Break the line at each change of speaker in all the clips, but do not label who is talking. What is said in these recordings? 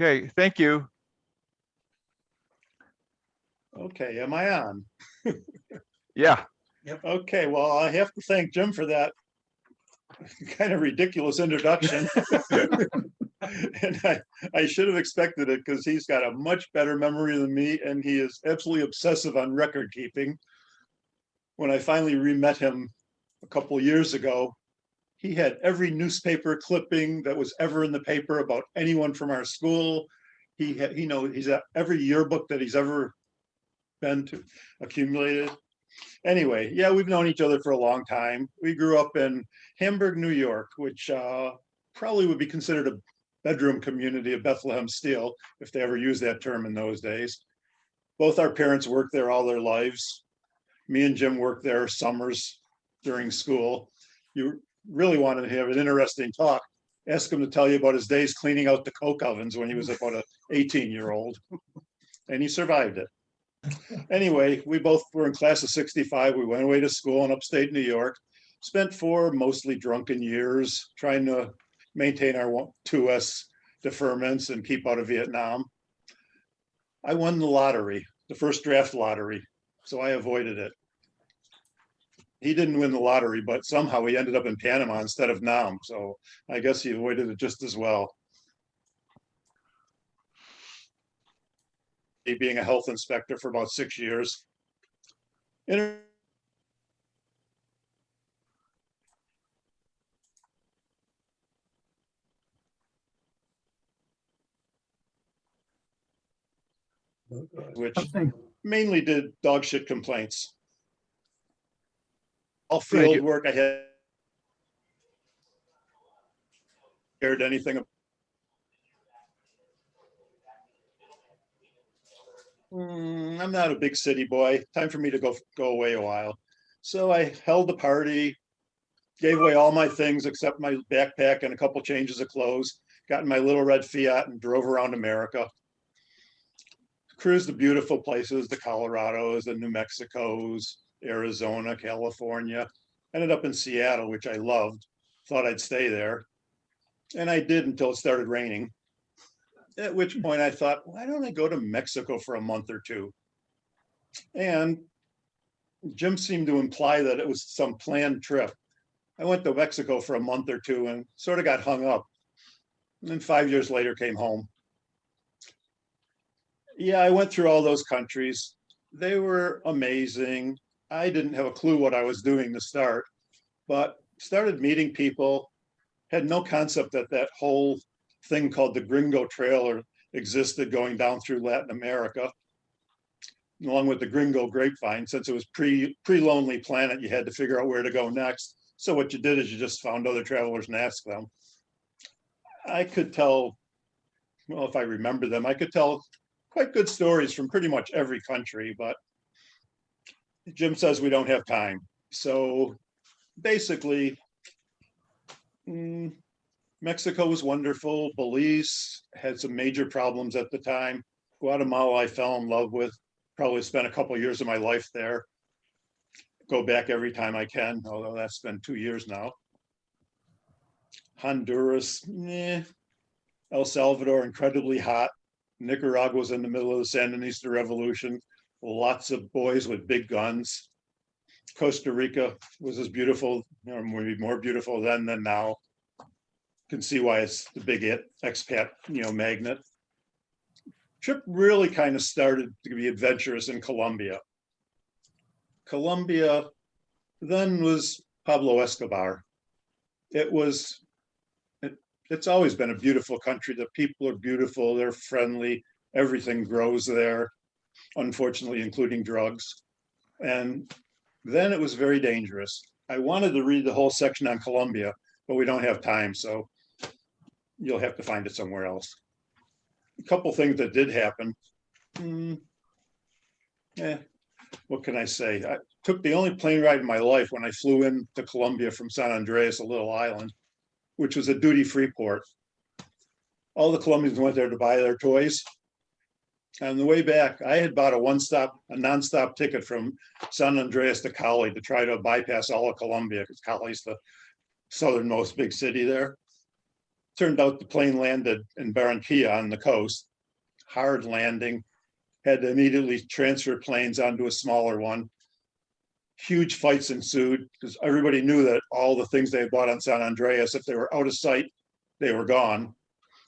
Okay, thank you.
Okay, am I on?
Yeah,
Okay, well, I have to thank Jim for that kind of ridiculous introduction. And I should have expected it because he's got a much better memory than me, and he is absolutely obsessive on record keeping. When I finally re-met him a couple of years ago, he had every newspaper clipping that was ever in the paper about anyone from our school. He's at every yearbook that he's ever been to, accumulated. Anyway, yeah, we've known each other for a long time. We grew up in Hamburg, New York, which probably would be considered a bedroom community of Bethlehem Steel, if they ever used that term in those days. Both our parents worked there all their lives. Me and Jim worked there summers during school. You really wanted to have an interesting talk, ask him to tell you about his days cleaning out the coke ovens when he was about an 18-year-old, and he survived it. Anyway, we both were in class of 65. We went away to school in upstate New York, spent 4 mostly drunken years trying to maintain our 2S deferments and keep out of Vietnam. I won the lottery, the first draft lottery, so I avoided it. He didn't win the lottery, but somehow he ended up in Panama instead of Nam, so I guess he avoided it just as well. Being a health inspector for about 6 years. Which mainly did dog shit complaints. All field work I had heard anything. I'm not a big city boy. Time for me to go away a while. So I held the party, gave away all my things except my backpack and a couple changes of clothes, got in my little red Fiat and drove around America. Cruised the beautiful places, the Colorados, the New Mexicos, Arizona, California. Ended up in Seattle, which I loved. Thought I'd stay there. And I did until it started raining. At which point I thought, why don't I go to Mexico for a month or two? And Jim seemed to imply that it was some planned trip. I went to Mexico for a month or two and sort of got hung up. And then 5 years later came home. Yeah, I went through all those countries. They were amazing. I didn't have a clue what I was doing to start, but started meeting people, had no concept that that whole thing called the Gringo Trail existed going down through Latin America, along with the Gringo Grapevine. Since it was pre-Lonely Planet, you had to figure out where to go next. So what you did is you just found other travelers and asked them. I could tell, well, if I remember them, I could tell quite good stories from pretty much every country, but Jim says we don't have time. So basically, Mexico was wonderful. Belize had some major problems at the time. Guatemala, I fell in love with. Probably spent a couple of years of my life there. Go back every time I can, although that's been 2 years now. Honduras, El Salvador, incredibly hot. Nicaragua's in the middle of the Sandinista Revolution. Lots of boys with big guns. Costa Rica was as beautiful, or maybe more beautiful then than now. Can see why it's the big expat, magnet. Trip really kind of started to be adventurous in Colombia. Colombia then was Pablo Escobar. It's always been a beautiful country. The people are beautiful, they're friendly, everything grows there, unfortunately, including drugs. And then it was very dangerous. I wanted to read the whole section on Colombia, but we don't have time, so you'll have to find it somewhere else. A couple things that did happen. What can I say? I took the only plane ride in my life when I flew into Colombia from San Andreas, a little island, which was a duty-free port. All the Colombians went there to buy their toys. On the way back, I had bought a non-stop ticket from San Andreas to Cali to try to bypass all of Colombia, because Cali is the southernmost big city there. Turned out the plane landed in Barranquilla on the coast, hard landing, had to immediately transfer planes onto a smaller one. Huge fights ensued because everybody knew that all the things they had bought on San Andreas, if they were out of sight, they were gone.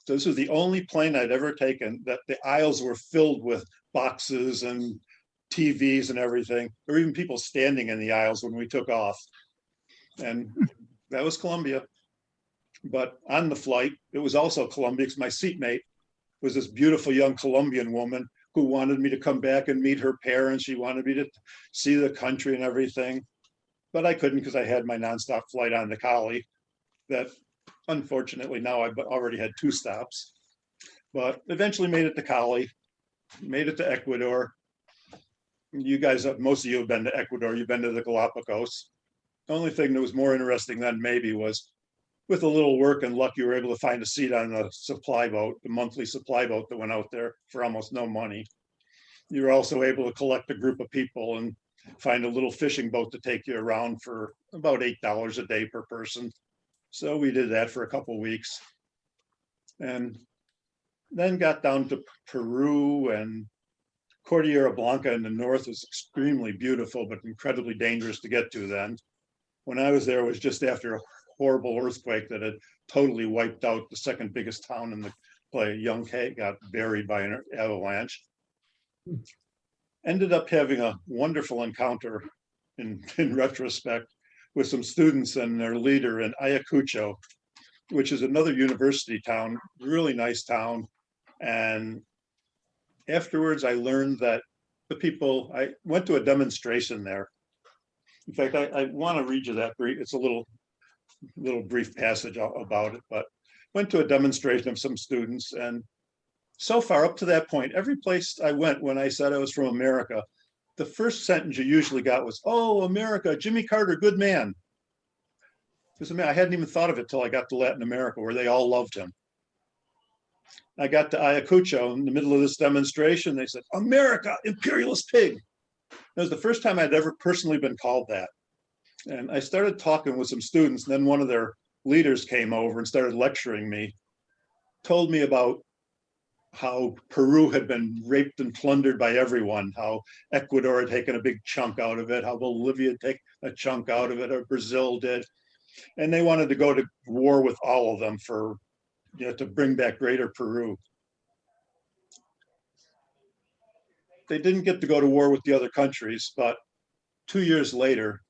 So this was the only plane I'd ever taken that the aisles were filled with boxes and TVs and everything. There were even people standing in the aisles when we took off. And that was Colombia. But on the flight, it was also Colombia because my seatmate was this beautiful young Colombian woman who wanted me to come back and meet her parents. She wanted me to see the country and everything. But I couldn't because I had my nonstop flight on to Cali that unfortunately now I've already had 2 stops. But eventually made it to Cali, made it to Ecuador. You guys, most of you have been to Ecuador, you've been to the Galapagos. The only thing that was more interesting then maybe was with a little work and luck, you were able to find a seat on the supply boat, the monthly supply boat that went out there for almost no money. You were also able to collect a group of people and find a little fishing boat to take you around for about $8 a day per person. So we did that for a couple of weeks. And then got down to Peru, and Cordillera Blanca in the north was extremely beautiful, but incredibly dangerous to get to then. When I was there, it was just after a horrible earthquake that had totally wiped out the second biggest town in the play. Yungay got buried by an avalanche. Ended up having a wonderful encounter in retrospect with some students and their leader in Ayacucho, which is another university town, really nice town. And afterwards, I learned that I went to a demonstration there. In fact, I want to read you that brief. It's a little brief passage about it, but went to a demonstration of some students. And so far up to that point, every place I went when I said I was from America, the first sentence you usually got was, "Oh, America, Jimmy Carter, good man." Because I hadn't even thought of it till I got to Latin America, where they all loved him. I got to Ayacucho in the middle of this demonstration. They said, "America, imperialist pig." That was the first time I'd ever personally been called that. And I started talking with some students, and then one of their leaders came over and started lecturing me, told me about how Peru had been raped and plundered by everyone, how Ecuador had taken a big chunk out of it, how Bolivia had taken a chunk out of it, or Brazil did. And they wanted to go to war with all of them for, to bring back greater Peru. They didn't get to go to war with the other countries, but 2 years later,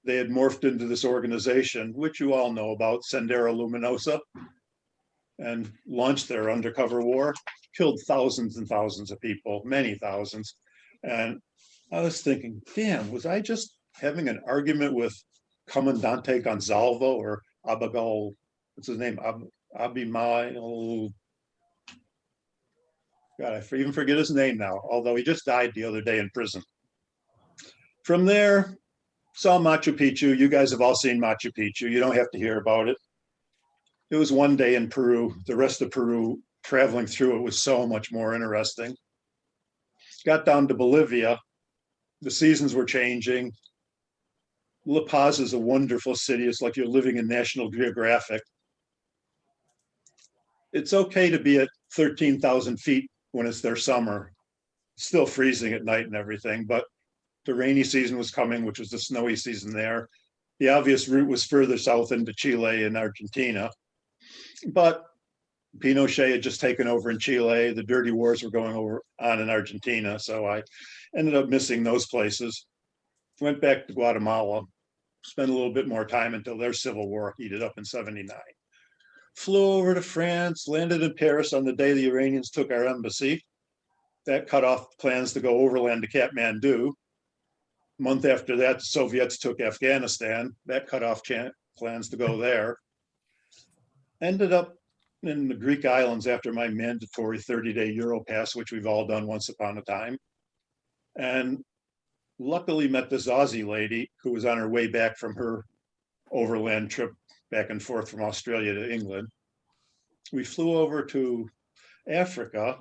they had morphed into this organization, which you all know about, Sendero Luminoso, and launched their undercover war, killed thousands and thousands of people, many thousands. And I was thinking, damn, was I just having an argument with Comandante Gonzalvo or Abigail, what's his name? Abimael. God, I even forget his name now, although he just died the other day in prison. From there, saw Machu Picchu. You guys have all seen Machu Picchu. You don't have to hear about it. It was one day in Peru. The rest of Peru, traveling through it was so much more interesting. Got down to Bolivia. The seasons were changing. La Paz is a wonderful city. It's like you're living in National Geographic. It's okay to be at 13,000 feet when it's their summer. It's still freezing at night and everything, but the rainy season was coming, which was the snowy season there. The obvious route was further south into Chile and Argentina. But Pinochet had just taken over in Chile. The dirty wars were going on in Argentina. So I ended up missing those places. Went back to Guatemala, spent a little bit more time until their civil war heated up in '79. Flew over to France, landed in Paris on the day the Iranians took our embassy. That cut off plans to go overland to Kathmandu. A month after that, the Soviets took Afghanistan. That cut off plans to go there. Ended up in the Greek islands after my mandatory 30-day Europass, which we've all done once upon a time. And luckily met this Aussie lady who was on her way back from her overland trip back and forth from Australia to England. We flew over to Africa,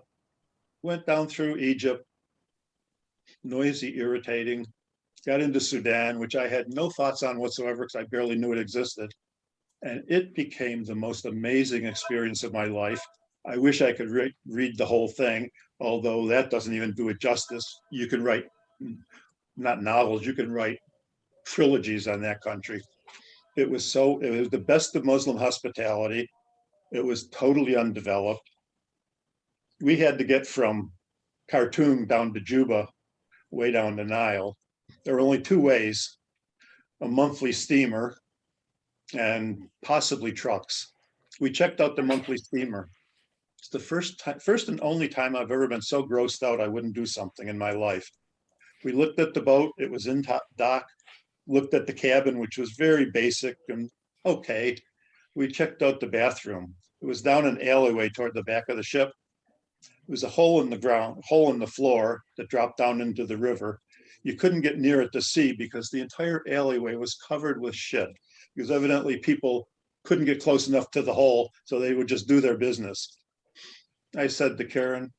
went down through Egypt, noisy, irritating, got into Sudan, which I had no thoughts on whatsoever because I barely knew it existed. And it became the most amazing experience of my life. I wish I could read the whole thing, although that doesn't even do it justice. You can write, not novels, you can write trilogies on that country. It was the best of Muslim hospitality. It was totally undeveloped. We had to get from Khartoum down to Juba, way down the Nile. There were only two ways, a monthly steamer and possibly trucks. We checked out the monthly steamer. It's the first and only time I've ever been so grossed out I wouldn't do something in my life. We looked at the boat, it was in dock, looked at the cabin, which was very basic and okay. We checked out the bathroom. It was down an alleyway toward the back of the ship. It was a hole in the ground, hole in the floor that dropped down into the river. You couldn't get near it to see because the entire alleyway was covered with shit, because evidently people couldn't get close enough to the hole, so they would just do their business. I said to Karen,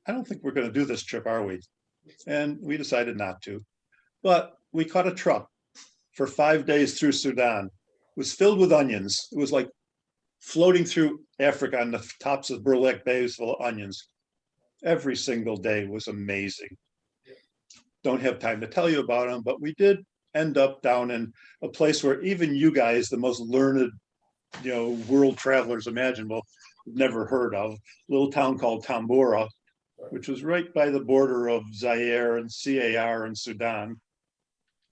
I don't think we're going to do this trip, are we? And we decided not to. But we caught a truck for 5 days through Sudan. It was filled with onions. It was like floating through Africa on the tops of burlap bags full of onions. Every single day was amazing. Don't have time to tell you about them, but we did end up down in a place where even you guys, the most learned, world travelers imaginable, never heard of, a little town called Tambora, which was right by the border of Zaire and CAR and Sudan.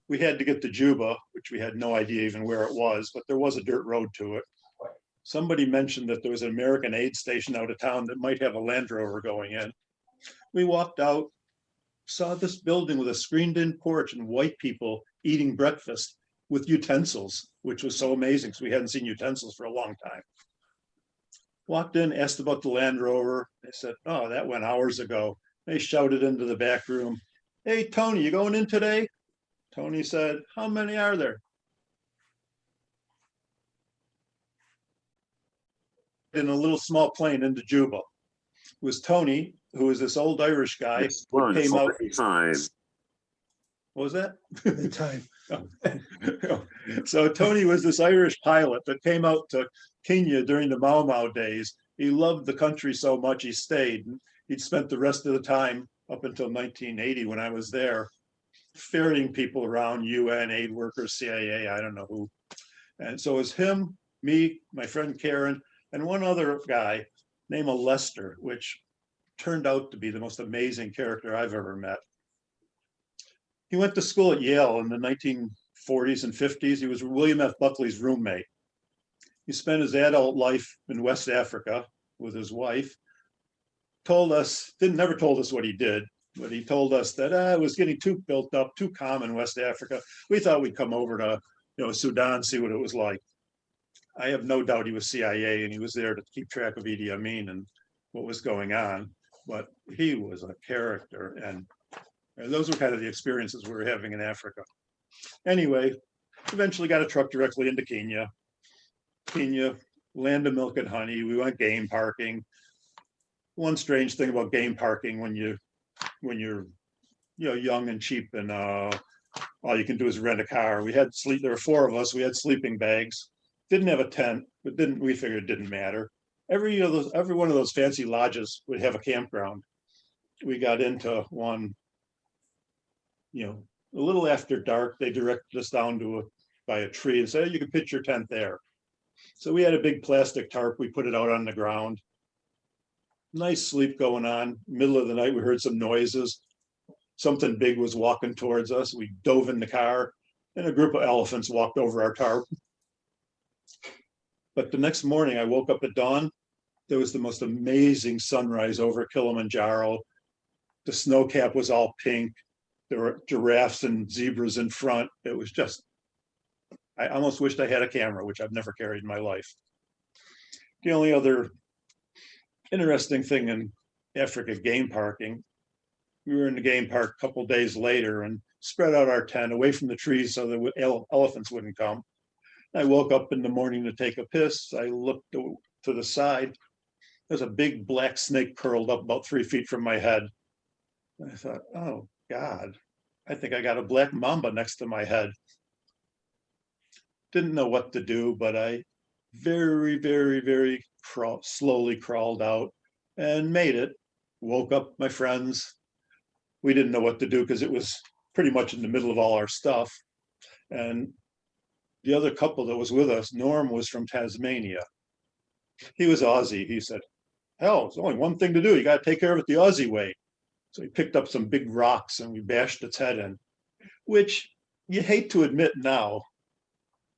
We had to get to Juba, which we had no idea even where it was, but there was a dirt road to it. Somebody mentioned that there was an American aid station out of town that might have a Land Rover going in. We walked out, saw this building with a screened-in porch and white people eating breakfast with utensils, which was so amazing because we hadn't seen utensils for a long time. Walked in, asked about the Land Rover. They said, oh, that went hours ago. They shouted into the back room, hey, Tony, you going in today? Tony said, how many are there? In a little small plane into Juba. It was Tony, who was this old Irish guy who came out. What was that?
The time.
So Tony was this Irish pilot that came out to Kenya during the Mau Mau days. He loved the country so much he stayed. He'd spent the rest of the time up until 1980 when I was there, ferrying people around, UN, aid workers, CIA, I don't know who. And so it was him, me, my friend Karen, and one other guy named Lester, which turned out to be the most amazing character I've ever met. He went to school at Yale in the 1940s and 50s. He was William F. Buckley's roommate. He spent his adult life in West Africa with his wife. Never told us what he did, but he told us that it was getting too built up, too calm in West Africa. We thought we'd come over to Sudan, see what it was like. I have no doubt he was CIA and he was there to keep track of Idi Amin and what was going on, but he was a character, and those were kind of the experiences we were having in Africa. Anyway, eventually got a truck directly into Kenya. Kenya, land of milk and honey. We went game parking. One strange thing about game parking when you're young and cheap and all you can do is rent a car. There were four of us. We had sleeping bags. Didn't have a tent, but we figured it didn't matter. Every one of those fancy lodges would have a campground. We got into one, a little after dark. They directed us down by a tree and said, you can pitch your tent there. So we had a big plastic tarp. We put it out on the ground. Nice sleep going on. Middle of the night, we heard some noises. Something big was walking towards us. We dove in the car, and a group of elephants walked over our tarp. But the next morning, I woke up at dawn. There was the most amazing sunrise over Kilimanjaro. The snow cap was all pink. There were giraffes and zebras in front. It was just, I almost wished I had a camera, which I've never carried in my life. The only other interesting thing in Africa game parking, we were in the game park a couple days later and spread out our tent away from the trees so the elephants wouldn't come. I woke up in the morning to take a piss. I looked to the side. There's a big black snake curled up about 3 feet from my head. I thought, oh God, I think I got a black mamba next to my head. Didn't know what to do, but I very slowly crawled out and made it. Woke up my friends. We didn't know what to do because it was pretty much in the middle of all our stuff. And the other couple that was with us, Norm, was from Tasmania. He was Aussie. He said, hell, there's only one thing to do. You got to take care of it the Aussie way. So he picked up some big rocks and we bashed its head in, which you hate to admit now,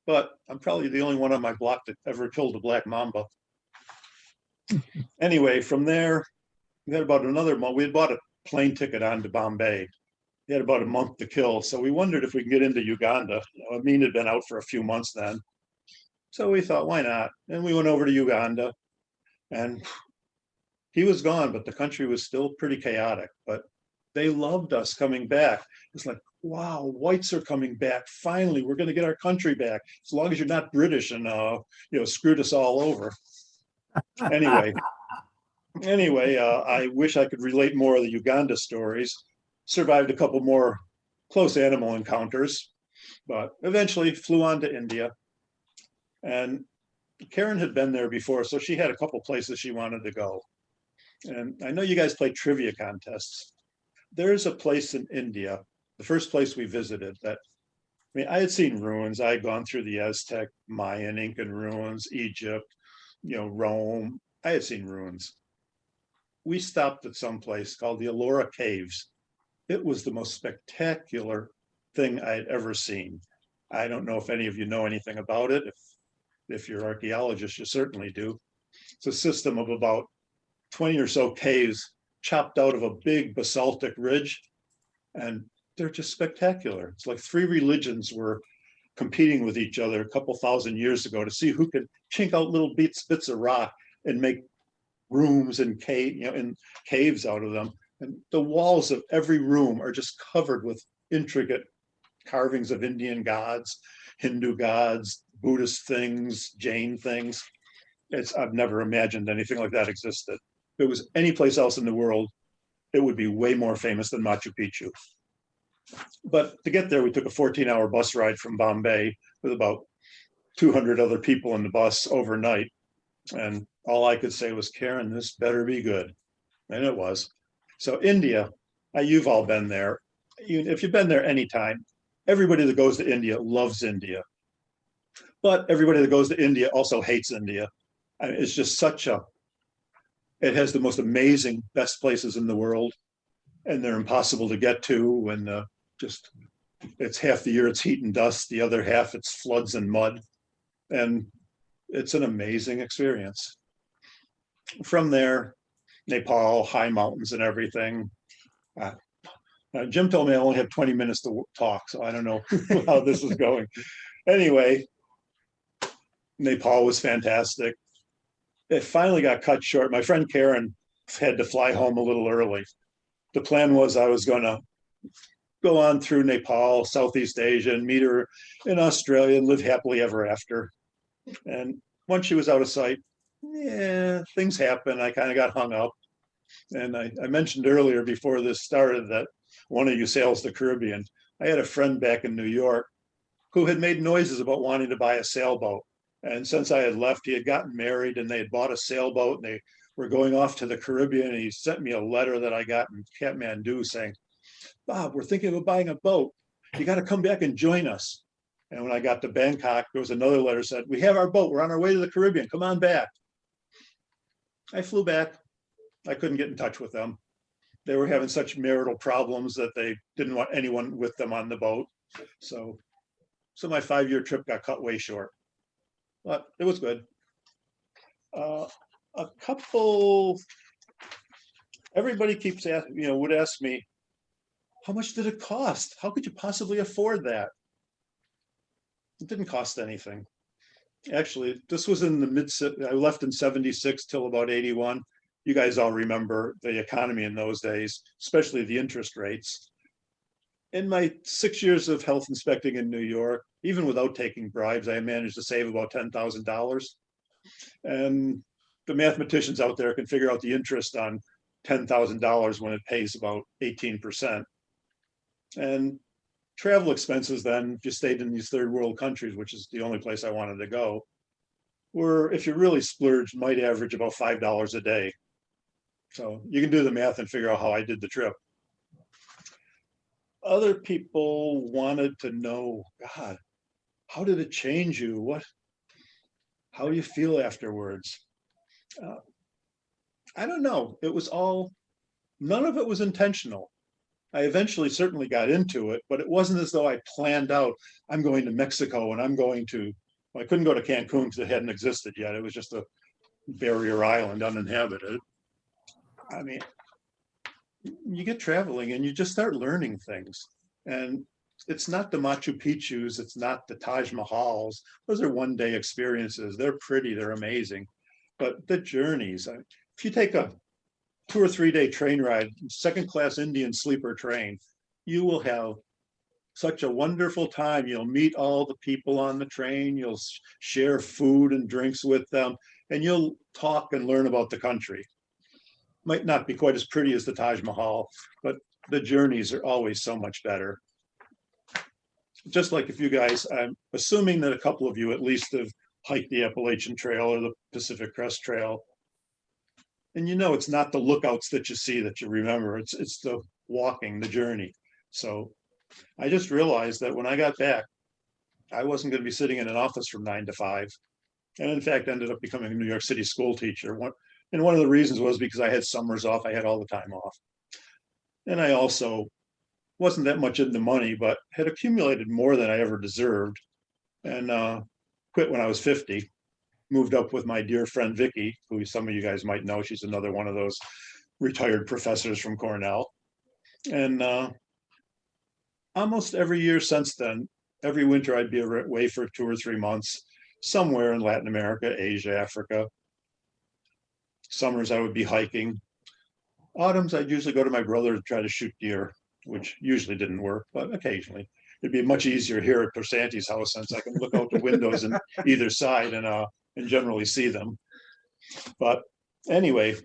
but I'm probably the only one on my block that ever killed a black mamba. Anyway, from there, we had about another month. We had bought a plane ticket on to Bombay. We had about a month to kill. So we wondered if we could get into Uganda. Amin had been out for a few months then. So we thought, why not? And we went over to Uganda and he was gone, but the country was still pretty chaotic. But they loved us coming back. It's like, wow, whites are coming back. Finally, we're going to get our country back. As long as you're not British and screwed us all over. Anyway, I wish I could relate more of the Uganda stories. Survived a couple more close animal encounters, but eventually flew on to India. And Karen had been there before, so she had a couple places she wanted to go. And I know you guys play trivia contests. There's a place in India, the first place we visited, that, I mean, I had seen ruins. I had gone through the Aztec, Mayan, Incan ruins, Egypt, Rome. I had seen ruins. We stopped at some place called the Ellora Caves. It was the most spectacular thing I had ever seen. I don't know if any of you know anything about it. If you're archaeologists, you certainly do. It's a system of about 20 or so caves chopped out of a big basaltic ridge, and they're just spectacular. It's like three religions were competing with each other a couple thousand years ago to see who could chink out little bits of rock and make rooms and caves out of them. And the walls of every room are just covered with intricate carvings of Indian gods, Hindu gods, Buddhist things, Jain things. I've never imagined anything like that existed. If it was any place else in the world, it would be way more famous than Machu Picchu. But to get there, we took a 14-hour bus ride from Bombay with about 200 other people in the bus overnight. And all I could say was, Karen, this better be good. And it was. So India, you've all been there. If you've been there anytime, everybody that goes to India loves India. But everybody that goes to India also hates India. I mean, it's just it has the most amazing, best places in the world. And they're impossible to get to. And it's half the year it's heat and dust. The other half it's floods and mud. And it's an amazing experience. From there, Nepal, high mountains and everything. Jim told me I only have 20 minutes to talk, so I don't know how this is going. Anyway, Nepal was fantastic. It finally got cut short. My friend Karen had to fly home a little early. The plan was I was going to go on through Nepal, Southeast Asia, and meet her in Australia and live happily ever after. And once she was out of sight, things happened. I kind of got hung up. And I mentioned earlier before this started that one of you sails the Caribbean. I had a friend back in New York who had made noises about wanting to buy a sailboat. And since I had left, he had gotten married and they had bought a sailboat and they were going off to the Caribbean. And he sent me a letter that I got in Kathmandu saying, Bob, we're thinking of buying a boat. You got to come back and join us. And when I got to Bangkok, there was another letter that said, we have our boat. We're on our way to the Caribbean. Come on back. I flew back. I couldn't get in touch with them. They were having such marital problems that they didn't want anyone with them on the boat. So my 5-year trip got cut way short, but it was good. Everybody keeps asking, would ask me, how much did it cost? How could you possibly afford that? It didn't cost anything. Actually, this was in I left in 76 till about 81. You guys all remember the economy in those days, especially the interest rates. In my 6 years of health inspecting in New York, even without taking bribes, I managed to save about $10,000. And the mathematicians out there can figure out the interest on $10,000 when it pays about 18%. And travel expenses then, if you stayed in these third world countries, which is the only place I wanted to go, were, if you really splurged, might average about $5 a day. So you can do the math and figure out how I did the trip. Other people wanted to know, God, how did it change you? How do you feel afterwards? I don't know. It was all, none of it was intentional. I eventually certainly got into it, but it wasn't as though I planned out, I'm going to Mexico and I'm going to, well, I couldn't go to Cancun because it hadn't existed yet. It was just a barrier island, uninhabited. I mean, you get traveling and you just start learning things. And it's not the Machu Picchu's, it's not the Taj Mahals. Those are one-day experiences. They're pretty, they're amazing. But the journeys, if you take a 2 or 3 day train ride, second class Indian sleeper train, you will have such a wonderful time. You'll meet all the people on the train, you'll share food and drinks with them, and you'll talk and learn about the country. Might not be quite as pretty as the Taj Mahal, but the journeys are always so much better. Just like if you guys, I'm assuming that a couple of you at least have hiked the Appalachian Trail or the Pacific Crest Trail. And you know, it's not the lookouts that you see that you remember, it's the walking, the journey. So I just realized that when I got back, I wasn't going to be sitting in an office from 9 to 5. And in fact, ended up becoming a New York City school teacher. And one of the reasons was because I had summers off, I had all the time off. And I also wasn't that much into money, but had accumulated more than I ever deserved. And quit when I was 50. Moved up with my dear friend Vicky, who some of you guys might know. She's another one of those retired professors from Cornell. And almost every year since then, every winter I'd be away for 2 or 3 months, somewhere in Latin America, Asia, Africa. Summers I would be hiking. Autumns I'd usually go to my brother to try to shoot deer, which usually didn't work, but occasionally. It'd be much easier here at Persanti's house since I can look out the windows on either side and generally see them. But anyway,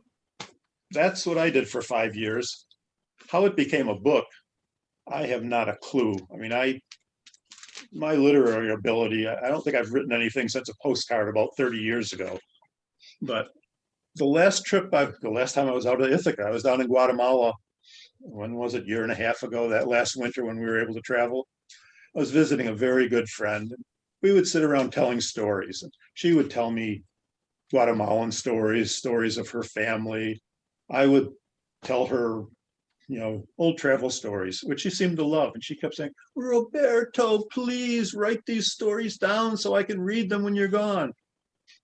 that's what I did for 5 years. How it became a book, I have not a clue. I mean, my literary ability, I don't think I've written anything since a postcard about 30 years ago. But the last time I was out of Ithaca, I was down in Guatemala. When was it? 1.5 years ago, that last winter when we were able to travel. I was visiting a very good friend. We would sit around telling stories. She would tell me Guatemalan stories of her family. I would tell her, old travel stories, which she seemed to love. And she kept saying, Roberto, please write these stories down so I can read them when you're gone.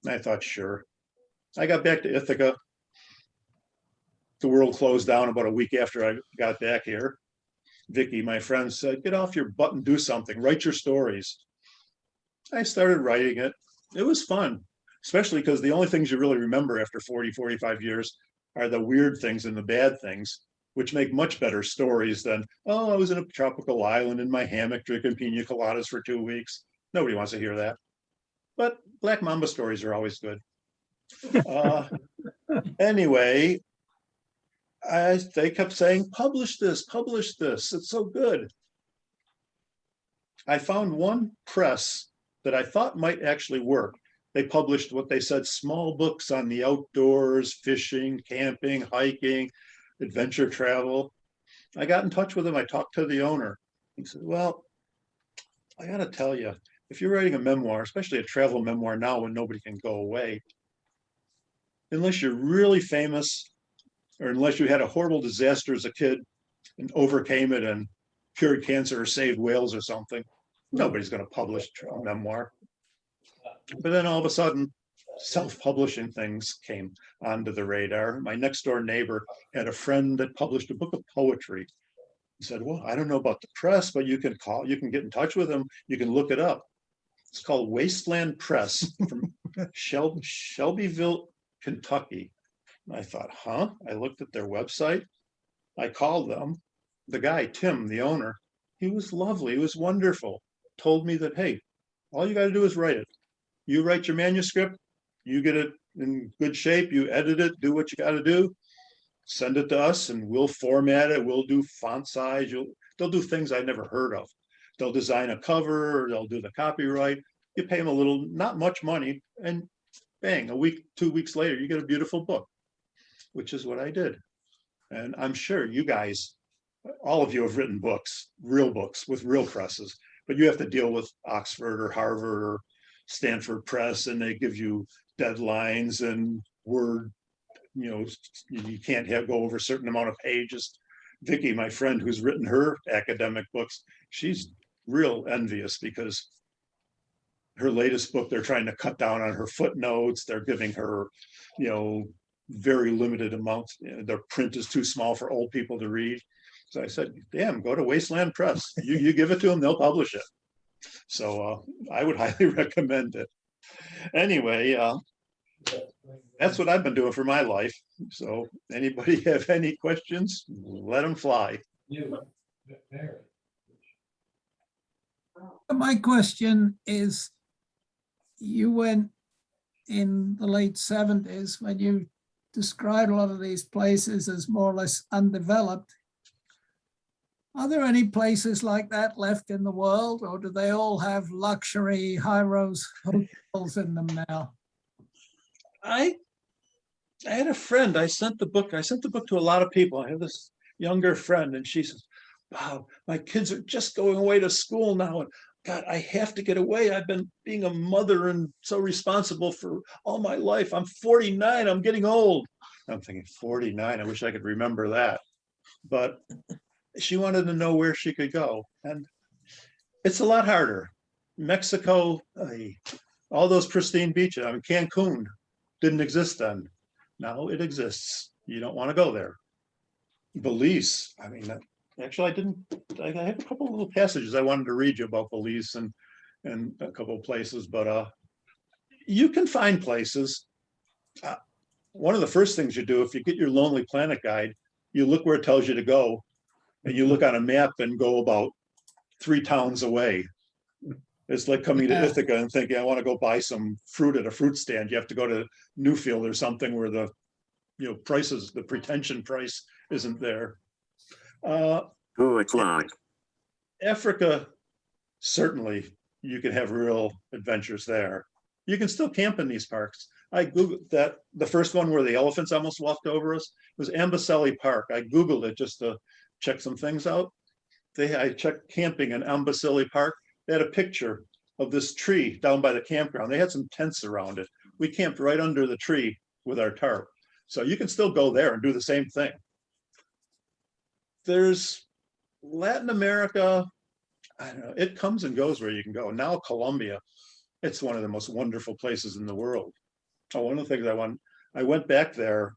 And I thought, sure. I got back to Ithaca. The world closed down about a week after I got back here. Vicky, my friend, said, get off your butt and do something. Write your stories. I started writing it. It was fun, especially because the only things you really remember after 40, 45 years are the weird things and the bad things, which make much better stories than, oh, I was in a tropical island in my hammock drinking pina coladas for 2 weeks. Nobody wants to hear that. But Black Mamba stories are always good. Anyway, they kept saying, publish this, it's so good. I found one press that I thought might actually work. They published what they said, small books on the outdoors, fishing, camping, hiking, adventure travel. I got in touch with him. I talked to the owner. He said, well, I got to tell you, if you're writing a memoir, especially a travel memoir now when nobody can go away, unless you're really famous or unless you had a horrible disaster as a kid and overcame it and cured cancer or saved whales or something, nobody's going to publish a memoir. But then all of a sudden, self-publishing things came onto the radar. My next door neighbor had a friend that published a book of poetry. He said, well, I don't know about the press, but you can get in touch with him. You can look it up. It's called Wasteland Press from Shelbyville, Kentucky. And I thought, huh? I looked at their website. I called them. The guy, Tim, the owner, he was lovely. He was wonderful. Told me that, hey, all you got to do is write it. You write your manuscript, you get it in good shape, you edit it, do what you got to do, send it to us and we'll format it. We'll do font size. They'll do things I never heard of. They'll design a cover, or they'll do the copyright. You pay them a little, not much money, and bang, a week, 2 weeks later, you get a beautiful book, which is what I did. And I'm sure you guys, all of you have written books with real presses, but you have to deal with Oxford or Harvard or Stanford Press, and they give you deadlines and word, you can't go over a certain amount of pages. Vicky, my friend, who's written her academic books, she's real envious because her latest book, they're trying to cut down on her footnotes. They're giving her, very limited amounts. Their print is too small for old people to read. So I said, damn, go to Wasteland Press. You give it to them, they'll publish it. So I would highly recommend it. Anyway, that's what I've been doing for my life. So anybody have any questions, let them fly.
My question is, you went in the late 70s when you described a lot of these places as more or less undeveloped. Are there any places like that left in the world, or do they all have luxury high-rise hotels in them now?
I had a friend, I sent the book to a lot of people. I have this younger friend, and she says, wow, my kids are just going away to school now, and God, I have to get away. I've been being a mother and so responsible for all my life. I'm 49, I'm getting old. I'm thinking 49, I wish I could remember that. But she wanted to know where she could go. And it's a lot harder. Mexico, all those pristine beaches. I mean, Cancun didn't exist then. Now it exists. You don't want to go there. Belize, I mean, actually, I have a couple of little passages I wanted to read you about Belize and a couple of places, but you can find places. One of the first things you do, if you get your Lonely Planet guide, you look where it tells you to go, and you look on a map and go about 3 towns away. It's like coming to Ithaca and thinking, I want to go buy some fruit at a fruit stand. You have to go to Newfield or something where the prices, the pretension price isn't there.
4 o'clock.
Africa, certainly you can have real adventures there. You can still camp in these parks. I Googled that. The first one where the elephants almost walked over us was Amboseli Park. I Googled it just to check some things out. I checked camping in Amboseli Park. They had a picture of this tree down by the campground. They had some tents around it. We camped right under the tree with our tarp. So you can still go there and do the same thing. There's Latin America, I don't know, it comes and goes where you can go. Now Colombia, it's one of the most wonderful places in the world. One of the things I went back there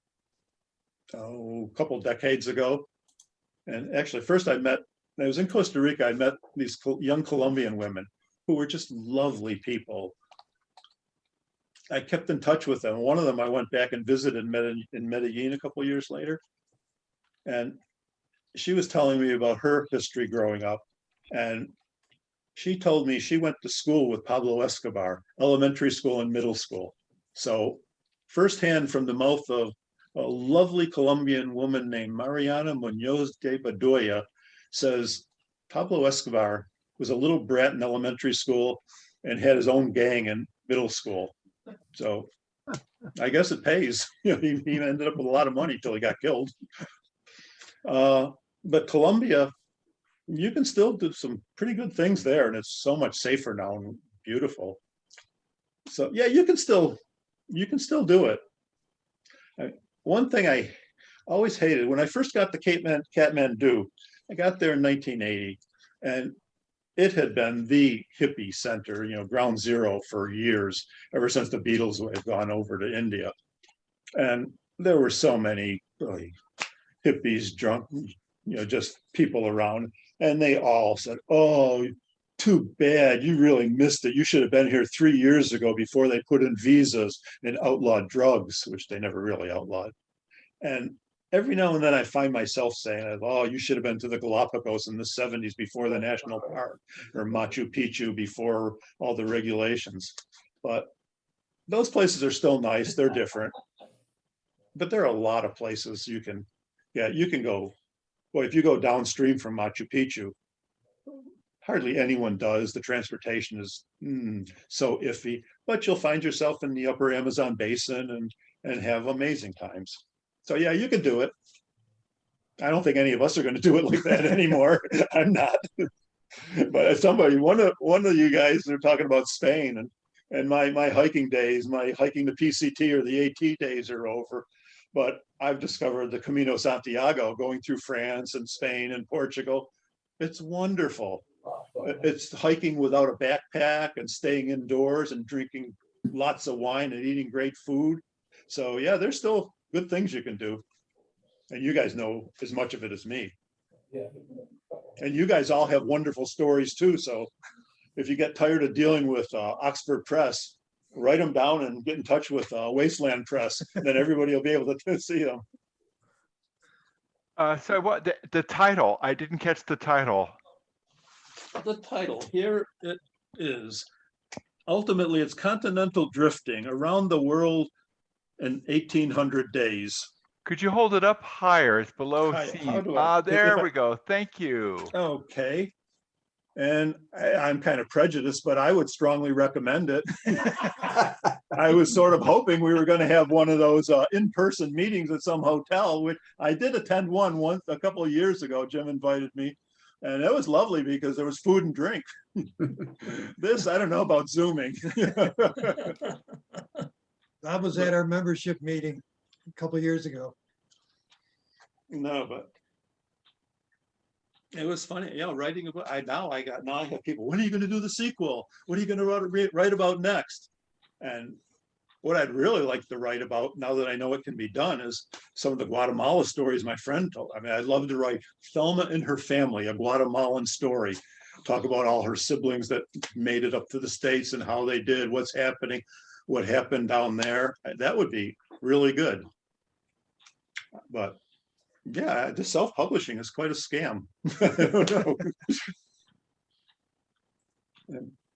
a couple decades ago. And actually first I was in Costa Rica, I met these young Colombian women who were just lovely people. I kept in touch with them. One of them I went back and visited in Medellin a couple of years later. And she was telling me about her history growing up. And she told me she went to school with Pablo Escobar, elementary school and middle school. So firsthand from the mouth of a lovely Colombian woman named Mariana Munoz de Bedoya says Pablo Escobar was a little brat in elementary school and had his own gang in middle school. So I guess it pays. He ended up with a lot of money till he got killed. But Colombia, you can still do some pretty good things there, and it's so much safer now and beautiful. So yeah, you can still do it. One thing I always hated when I first got to Kathmandu, I got there in 1980, and it had been the hippie center, ground zero for years, ever since the Beatles had gone over to India. And there were so many hippies, drunk, just people around. And they all said, oh, too bad, you really missed it. You should have been here 3 years ago before they put in visas and outlawed drugs, which they never really outlawed. And every now and then I find myself saying, oh, you should have been to the Galapagos in the 70s before the national park, or Machu Picchu before all the regulations. But those places are still nice. They're different. But there are a lot of places you can go. Well, if you go downstream from Machu Picchu, hardly anyone does. The transportation is so iffy, but you'll find yourself in the upper Amazon basin and have amazing times. So yeah, you can do it. I don't think any of us are going to do it like that anymore. I'm not. But if somebody, one of you guys are talking about Spain and my hiking days, my hiking the PCT or the AT days are over. But I've discovered the Camino Santiago going through France and Spain and Portugal. It's wonderful. It's hiking without a backpack and staying indoors and drinking lots of wine and eating great food. So yeah, there's still good things you can do. And you guys know as much of it as me. And you guys all have wonderful stories too. So if you get tired of dealing with Oxford Press, write them down and get in touch with Wasteland Press. Then everybody will be able to see them.
So what the title? I didn't catch the title.
The title, here it is. Ultimately, it's Continental Drifting Around the World in 1800 Days.
Could you hold it up higher? It's below
How
C.
do I-
There we go. Thank you.
Okay. And I'm kind of prejudiced, but I would strongly recommend it. I was sort of hoping we were going to have one of those in-person meetings at some hotel, which I did attend one once a couple of years ago. Jim invited me, and it was lovely because there was food and drink. This, I don't know about Zooming.
I was at our membership meeting a couple of years ago.
No, but it was funny, you know, writing about. Now I have people. When are you going to do the sequel? What are you going to write about next? And what I'd really like to write about now that I know it can be done is some of the Guatemala stories my friend told. I mean, I'd love to write Thelma and her family, a Guatemalan story. Talk about all her siblings that made it up to the States and how they did, what's happening, what happened down there. That would be really good. But yeah, the self-publishing is quite a scam. I don't know.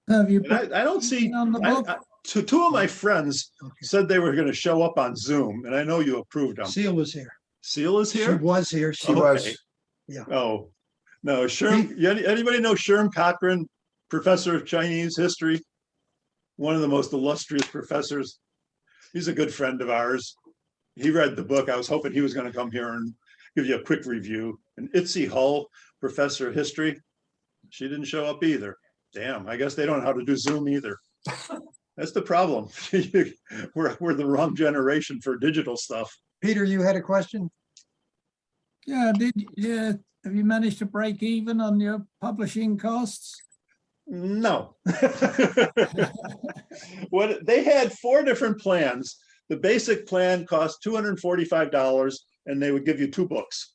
Have you
And I don't see,
on the book?
two of my friends
Okay.
said they were going to show up on Zoom, and I know you approved them.
Seal was here.
Seal is
She
here?
was here. She
Okay.
was.
Oh, no, Sherm, anybody know Sherm Cochran, professor of Chinese history? One of the most illustrious professors. He's a good friend of ours. He read the book. I was hoping he was going to come here and give you a quick review. And Itzy Hull, professor of history, she didn't show up either. Damn, I guess they don't know how to do Zoom either. That's the problem. We're the wrong generation for digital stuff.
Peter, you had a question?
Yeah, have you managed to break even on your publishing costs?
No. What they had 4 different plans. The basic plan cost $245 and they would give you 2 books,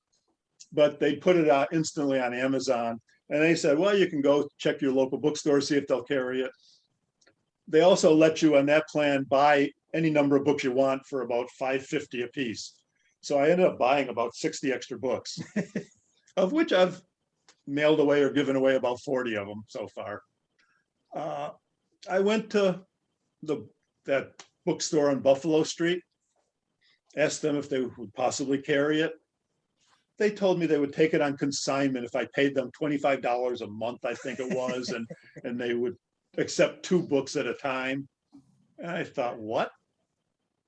but they put it out instantly on Amazon. And they said, well, you can go check your local bookstore, see if they'll carry it. They also let you on that plan buy any number of books you want for about $5.50 a piece. So I ended up buying about 60 extra books, of which I've mailed away or given away about 40 of them so far. I went to that bookstore on Buffalo Street, asked them if they would possibly carry it. They told me they would take it on consignment if I paid them $25 a month, I think it was, and they would accept 2 books at a time. And I thought, what?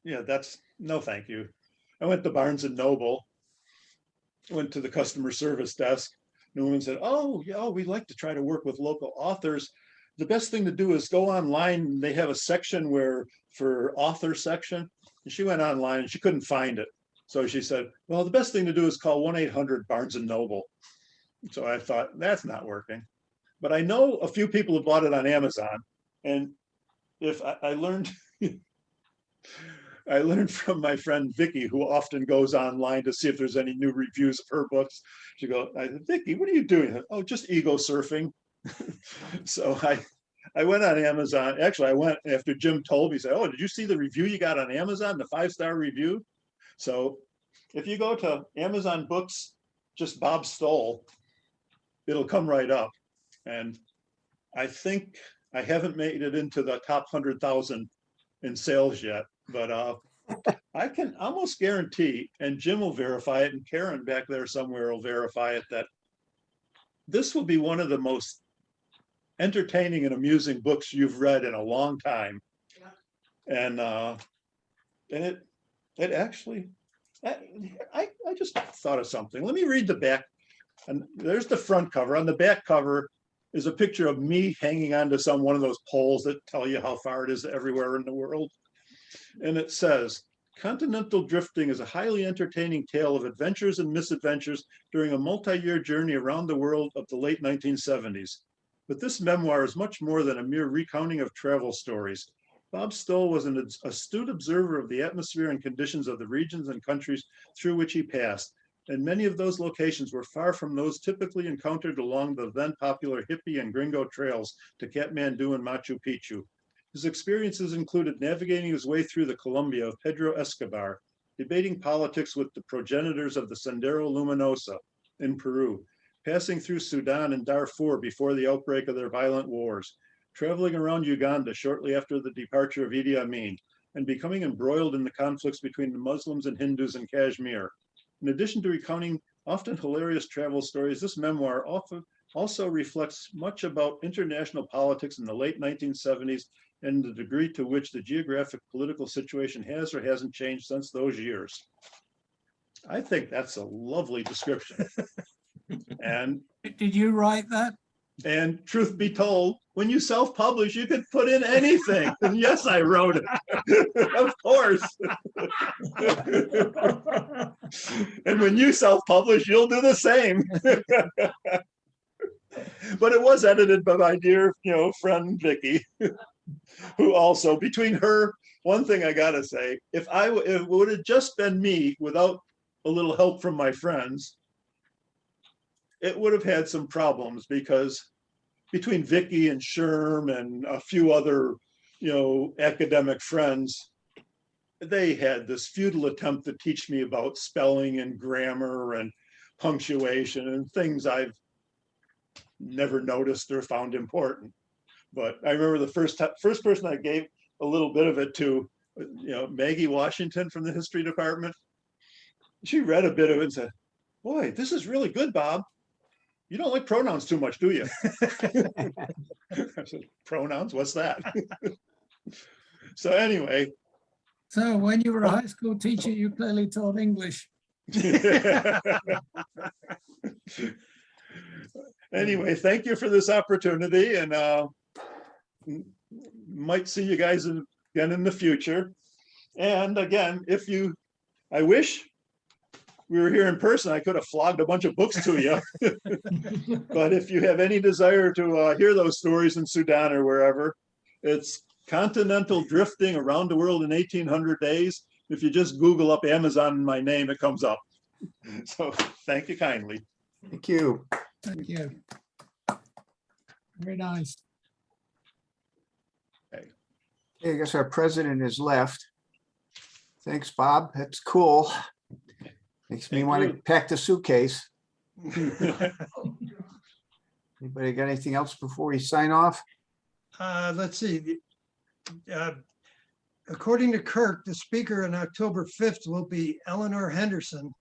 Yeah, that's no, thank you. I went to Barnes and Noble, went to the customer service desk. The woman said, oh, yeah, we'd like to try to work with local authors. The best thing to do is go online. They have a section for author section. And she went online and she couldn't find it. So she said, well, the best thing to do is call 1-800 Barnes and Noble. So I thought, that's not working. But I know a few people who bought it on Amazon. And if I learned, I learned from my friend Vicky, who often goes online to see if there's any new reviews of her books. She goes, Vicky, what are you doing? Oh, just ego surfing. So I went on Amazon. Actually, I went after Jim told me, said, oh, did you see the review you got on Amazon, the 5-star review? So if you go to Amazon Books, just Bob Stoll, it'll come right up. And I think I haven't made it into the top 100,000 in sales yet, but I can almost guarantee, and Jim will verify it, and Karen back there somewhere will verify it, that this will be one of the most entertaining and amusing books you've read in a long time. And it actually, I just thought of something. Let me read the back. And there's the front cover. On the back cover is a picture of me hanging onto one of those poles that tell you how far it is everywhere in the world. And it says, Continental Drifting is a highly entertaining tale of adventures and misadventures during a multi-year journey around the world of the late 1970s. But this memoir is much more than a mere recounting of travel stories. Bob Stoll was an astute observer of the atmosphere and conditions of the regions and countries through which he passed, and many of those locations were far from those typically encountered along the then popular Hippie and Gringo Trails to Kathmandu and Machu Picchu. His experiences included navigating his way through the Colombia of Pedro Escobar, debating politics with the progenitors of the Sendero Luminoso in Peru, passing through Sudan and Darfur before the outbreak of their violent wars, traveling around Uganda shortly after the departure of Idi Amin, and becoming embroiled in the conflicts between the Muslims and Hindus in Kashmir. In addition to recounting often hilarious travel stories, this memoir also reflects much about international politics in the late 1970s and the degree to which the geographic political situation has or hasn't changed since those years. I think that's a lovely description. And
Did you write that?
And truth be told, when you self-publish, you could put in anything. And yes, I wrote it. Of course. And when you self-publish, you'll do the same. But it was edited by my dear, friend Vicky, who also, between her, one thing I gotta say, if it would have just been me without a little help from my friends, it would have had some problems, because between Vicky and Sherm and a few other, academic friends, they had this futile attempt to teach me about spelling and grammar and punctuation and things I've never noticed or found important. But I remember the first person I gave a little bit of it to, Maggie Washington from the history department. She read a bit of it and said, "Boy, this is really good, Bob. You don't like pronouns too much, do you?" I said, "Pronouns? What's that?" So anyway.
So when you were a high school teacher, you clearly taught English.
Anyway, thank you for this opportunity, and might see you guys again in the future. And again, I wish we were here in person, I could have flogged a bunch of books to you. But if you have any desire to hear those stories in Sudan or wherever, it's Continental Drifting Around the World in 1800 Days. If you just Google up Amazon and my name, it comes up. So thank you kindly.
Thank you.
Thank you. Very nice.
Okay, I guess our president is left. Thanks, Bob. That's cool. Makes me want to pack the suitcase. Anybody got anything else before we sign off?
Let's see. According to Kirk, the speaker on October 5th will be Eleanor Henderson,